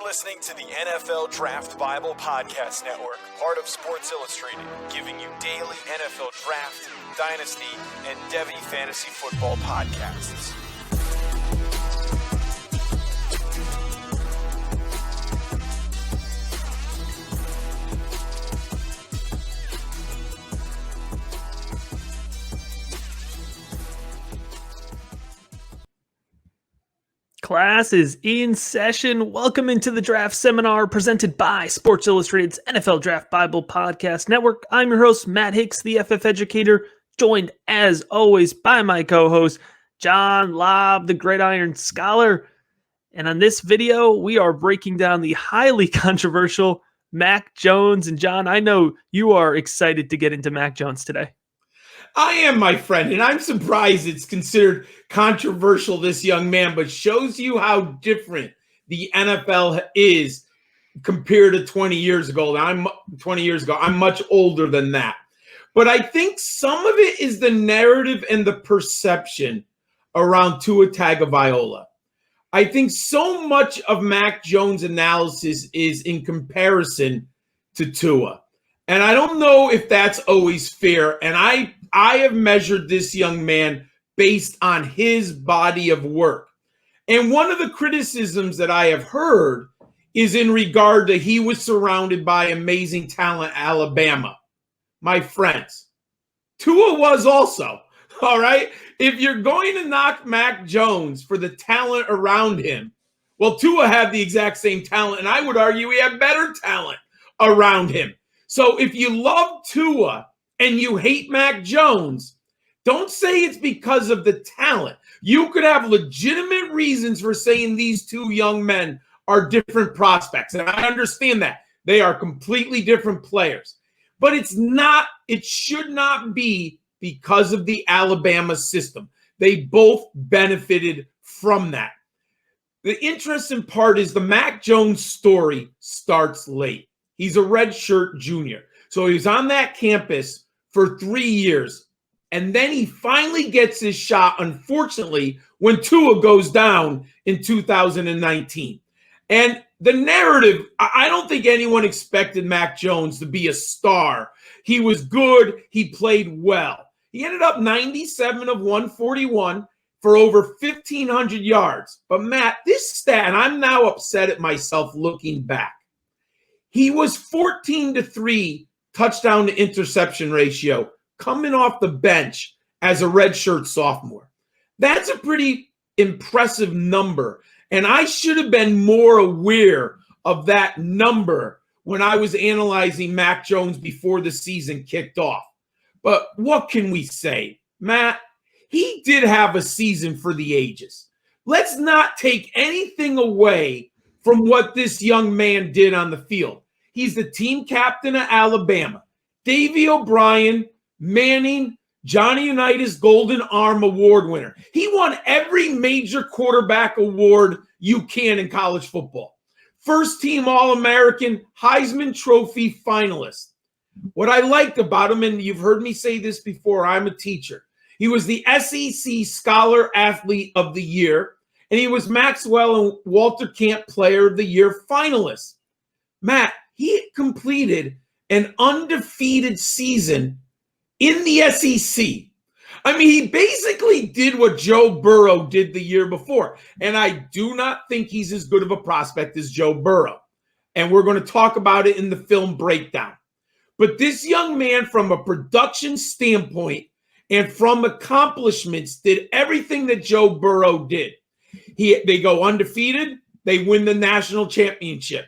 listening to the NFL Draft Bible Podcast Network, part of Sports Illustrated, giving you daily NFL Draft, Dynasty, and Devy Fantasy Football podcasts. Class is in session. Welcome into the draft seminar presented by Sports Illustrated's NFL Draft Bible Podcast Network. I'm your host, Matt Hicks, the FF Educator, joined as always by my co-host, John Lobb, the Gridiron Scholar. And on this video, we are breaking down the highly controversial Mac Jones. And John, I know you are excited to get into Mac Jones today. I am, my friend, and I'm surprised it's considered controversial, this young man, but shows you how different the NFL is compared to 20 years ago. I'm much older than that. But I think some of it is the narrative and the perception around Tua Tagovailoa. I think so much of Mac Jones' analysis is in comparison to Tua. And I don't know if that's always fair. And I have measured this young man based on his body of work. And one of the criticisms that I have heard is in regard to he was surrounded by amazing talent at Alabama. My friends, Tua was also, all right? If you're going to knock Mac Jones for the talent around him, well, Tua had the exact same talent, and I would argue he had better talent around him. So if you love Tua and you hate Mac Jones, don't say it's because of the talent. You could have legitimate reasons for saying these two young men are different prospects. And I understand that. They are completely different players. But it should not be because of the Alabama system. They both benefited from that. The interesting part is the Mac Jones story starts late. He's a redshirt junior. So he was on that campus for 3 years. And then he finally gets his shot, unfortunately, when Tua goes down in 2019. And the narrative, I don't think anyone expected Mac Jones to be a star. He was good. He played well. He ended up 97 of 141 for over 1,500 yards. But Matt, this stat, and I'm now upset at myself looking back. He was 14-3 touchdown to interception ratio coming off the bench as a redshirt sophomore. That's a pretty impressive number. And I should have been more aware of that number when I was analyzing Mac Jones before the season kicked off. But what can we say? Matt, he did have a season for the ages. Let's not take anything away from what this young man did on the field. He's the team captain of Alabama. Davey O'Brien, Manning, Johnny Unitas Golden Arm Award winner. He won every major quarterback award you can in college football. First team All-American, Heisman Trophy finalist. What I liked about him, and you've heard me say this before, I'm a teacher. He was the SEC Scholar Athlete of the Year, and he was Maxwell and Walter Camp Player of the Year finalist. Matt, he completed an undefeated season in the SEC. I mean, he basically did what Joe Burrow did the year before. And I do not think he's as good of a prospect as Joe Burrow. And we're going to talk about it in the film breakdown. But this young man, from a production standpoint and from accomplishments, did everything that Joe Burrow did. They go undefeated. They win the national championship.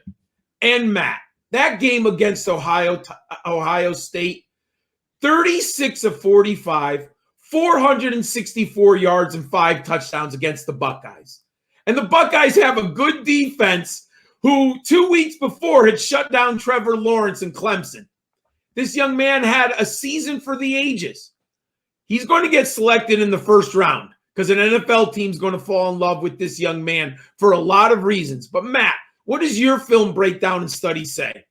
And Matt, that game against Ohio State, 36 of 45, 464 yards and 5 touchdowns against the Buckeyes. And the Buckeyes have a good defense who 2 weeks before had shut down Trevor Lawrence and Clemson. This young man had a season for the ages. He's going to get selected in the first round because an NFL team's going to fall in love with this young man for a lot of reasons. But Matt, what does your film breakdown and study say?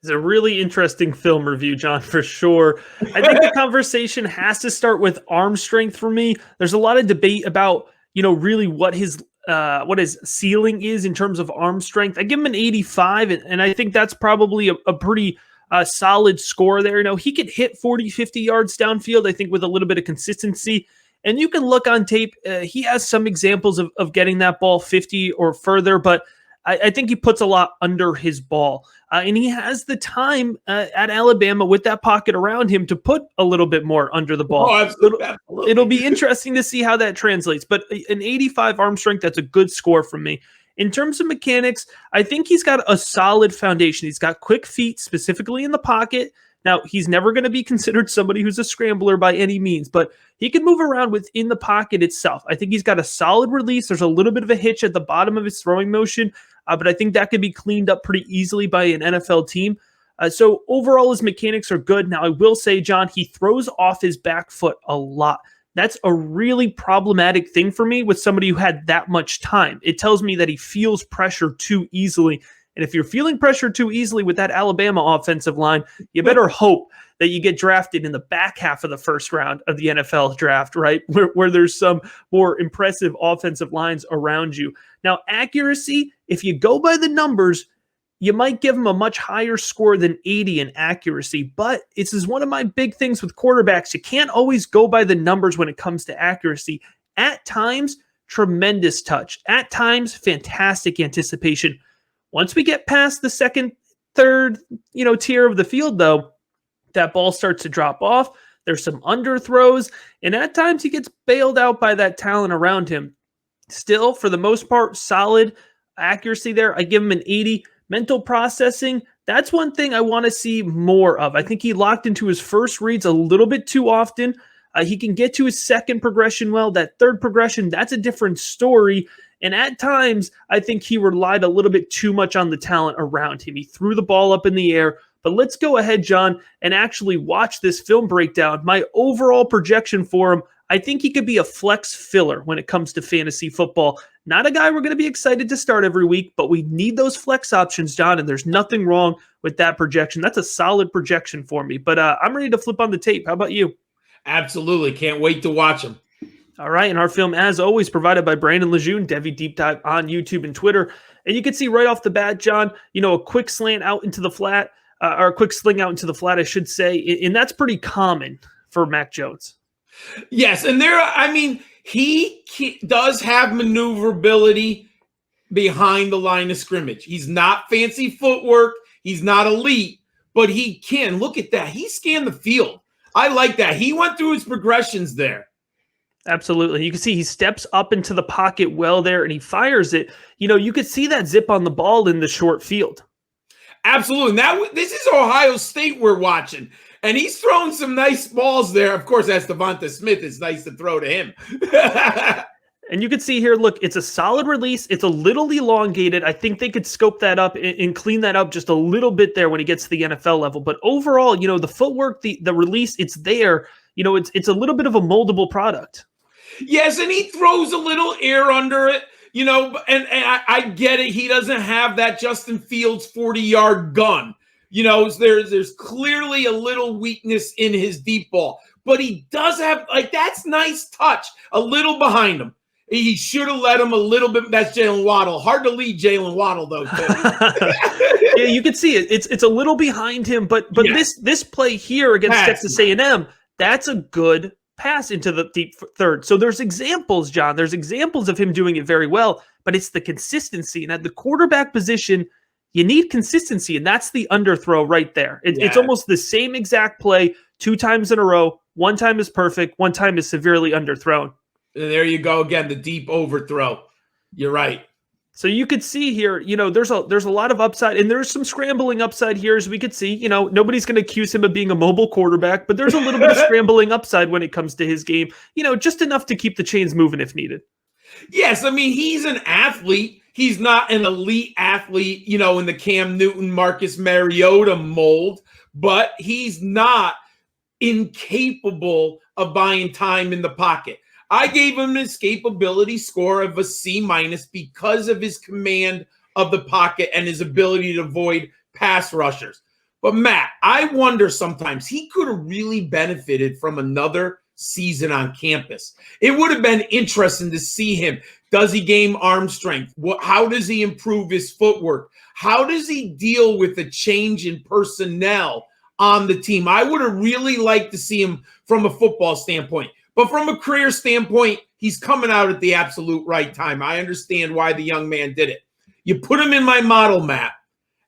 It's a really interesting film review, John, for sure. I think the conversation has to start with arm strength for me. There's a lot of debate about, really what his what his ceiling is in terms of arm strength. I give him an 85, and I think that's probably a pretty solid score there. He could hit 40, 50 yards downfield, I think, with a little bit of consistency. And you can look on tape. He has some examples of getting that ball 50 or further, but I think he puts a lot under his ball. And he has the time at Alabama with that pocket around him to put a little bit more under the ball. Oh, absolutely. It'll be interesting to see how that translates. But an 85 arm strength, that's a good score from me. In terms of mechanics, I think he's got a solid foundation. He's got quick feet, specifically in the pocket. Now, he's never going to be considered somebody who's a scrambler by any means, but he can move around within the pocket itself. I think he's got a solid release. There's a little bit of a hitch at the bottom of his throwing motion, but I think that could be cleaned up pretty easily by an NFL team. So overall, his mechanics are good. Now, I will say, John, he throws off his back foot a lot. That's a really problematic thing for me with somebody who had that much time. It tells me that he feels pressure too easily. And if you're feeling pressure too easily with that Alabama offensive line, you better hope that you get drafted in the back half of the first round of the NFL draft, right? Where there's some more impressive offensive lines around you. Now, accuracy, if you go by the numbers, you might give him a much higher score than 80 in accuracy, but this is one of my big things with quarterbacks. You can't always go by the numbers when it comes to accuracy. At times, tremendous touch. At times, fantastic anticipation. Once we get past the second, third, tier of the field, though, that ball starts to drop off. There's some underthrows, and at times he gets bailed out by that talent around him. Still, for the most part, solid accuracy there. I give him an 80. Mental processing, that's one thing I want to see more of. I think he locked into his first reads a little bit too often. He can get to his second progression well. That third progression, that's a different story. And at times, I think he relied a little bit too much on the talent around him. He threw the ball up in the air. But let's go ahead, John, and actually watch this film breakdown. My overall projection for him, I think he could be a flex filler when it comes to fantasy football. Not a guy we're going to be excited to start every week, but we need those flex options, John, and there's nothing wrong with that projection. That's a solid projection for me. But I'm ready to flip on the tape. How about you? Absolutely. Can't wait to watch him. All right, and our film, as always, provided by Brandon Lejeune, Devy Deep Dive on YouTube and Twitter. And you can see right off the bat, John, a quick slant out into the flat, or a quick sling out into the flat, I should say, and that's pretty common for Mac Jones. Yes, and he does have maneuverability behind the line of scrimmage. He's not fancy footwork. He's not elite, but he can. Look at that. He scanned the field. I like that. He went through his progressions there. Absolutely. You can see he steps up into the pocket well there, and he fires it. You could see that zip on the ball in the short field. Absolutely. Now, this is Ohio State we're watching, and he's throwing some nice balls there. Of course, that's Devonta Smith. It's nice to throw to him. And you can see here, look, it's a solid release. It's a little elongated. I think they could scope that up and clean that up just a little bit there when he gets to the NFL level. But overall, the footwork, the release, it's there. It's a little bit of a moldable product. Yes, and he throws a little air under it. And I get it. He doesn't have that Justin Fields 40-yard gun. There's clearly a little weakness in his deep ball. But he does have, that's nice touch, a little behind him. He should have let him a little bit. That's Jalen Waddle. Hard to lead Jalen Waddle, though. Yeah, you can see it. It's a little behind him. But this play here against Texas A&M, that's a good pass into the deep third. So there's examples, John. There's examples of him doing it very well, but it's the consistency. And at the quarterback position, you need consistency, and that's the underthrow right there. It's almost the same exact play 2 times in a row. 1 time is perfect. 1 time is severely underthrown. And there you go again, the deep overthrow. You're right. So you could see here, there's a lot of upside, and there's some scrambling upside here, as we could see. Nobody's going to accuse him of being a mobile quarterback, but there's a little bit of scrambling upside when it comes to his game, just enough to keep the chains moving if needed. Yes, he's an athlete. He's not an elite athlete, in the Cam Newton, Marcus Mariota mold, but he's not incapable of buying time in the pocket. I gave him an escapability score of a C- because of his command of the pocket and his ability to avoid pass rushers. But Matt, I wonder sometimes he could have really benefited from another season on campus. It would have been interesting to see him. Does he gain arm strength? How does he improve his footwork? How does he deal with the change in personnel on the team? I would have really liked to see him from a football standpoint. But from a career standpoint, he's coming out at the absolute right time. I understand why the young man did it. You put him in my model map,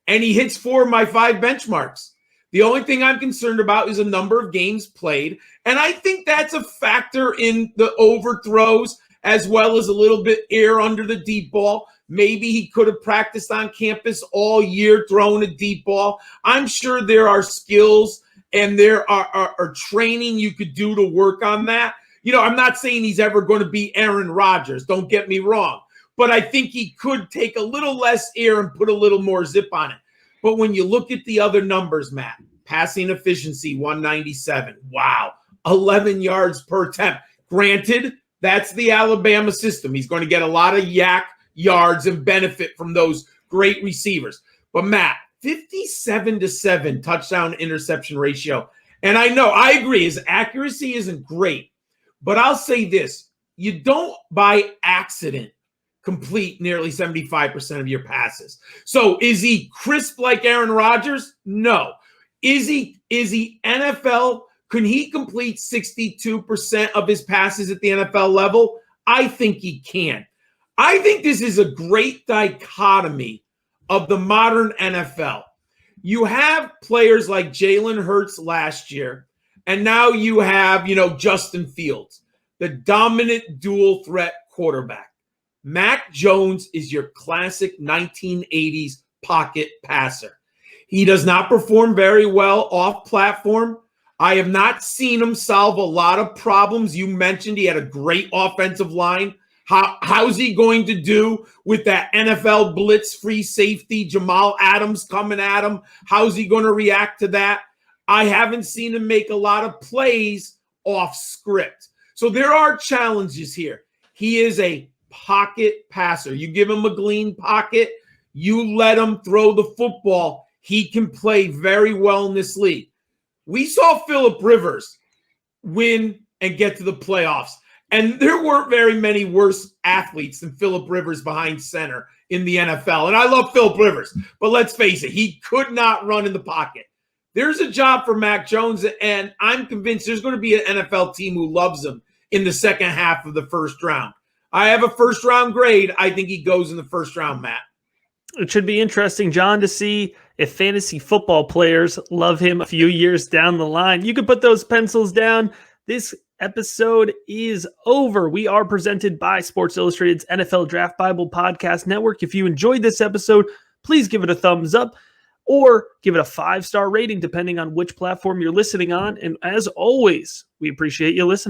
and he hits 4 of my 5 benchmarks. The only thing I'm concerned about is the number of games played, and I think that's a factor in the overthrows as well as a little bit air under the deep ball. Maybe he could have practiced on campus all year throwing a deep ball. I'm sure there are skills and there are training you could do to work on that. You know, I'm not saying he's ever going to be Aaron Rodgers. Don't get me wrong. But I think he could take a little less air and put a little more zip on it. But when you look at the other numbers, Matt, passing efficiency, 197. Wow. 11 yards per attempt. Granted, that's the Alabama system. He's going to get a lot of yak yards and benefit from those great receivers. But Matt, 57-7 touchdown interception ratio. And I know, I agree, his accuracy isn't great. But I'll say this, you don't by accident complete nearly 75% of your passes. So is he crisp like Aaron Rodgers? No. Is he NFL? Can he complete 62% of his passes at the NFL level? I think he can. I think this is a great dichotomy of the modern NFL. You have players like Jalen Hurts last year, and now you have, Justin Fields, the dominant dual threat quarterback. Mac Jones is your classic 1980s pocket passer. He does not perform very well off platform. I have not seen him solve a lot of problems. You mentioned he had a great offensive line. How's he going to do with that NFL blitz free safety, Jamal Adams coming at him? How's he going to react to that? I haven't seen him make a lot of plays off script. So there are challenges here. He is a pocket passer. You give him a clean pocket, you let him throw the football, he can play very well in this league. We saw Phillip Rivers win and get to the playoffs. And there weren't very many worse athletes than Phillip Rivers behind center in the NFL. And I love Phillip Rivers, but let's face it, he could not run in the pocket. There's a job for Mac Jones, and I'm convinced there's going to be an NFL team who loves him in the second half of the first round. I have a first-round grade. I think he goes in the first round, Matt. It should be interesting, John, to see if fantasy football players love him a few years down the line. You can put those pencils down. This episode is over. We are presented by Sports Illustrated's NFL Draft Bible Podcast Network. If you enjoyed this episode, please give it a thumbs up or give it a 5-star rating, depending on which platform you're listening on. And as always, we appreciate you listening.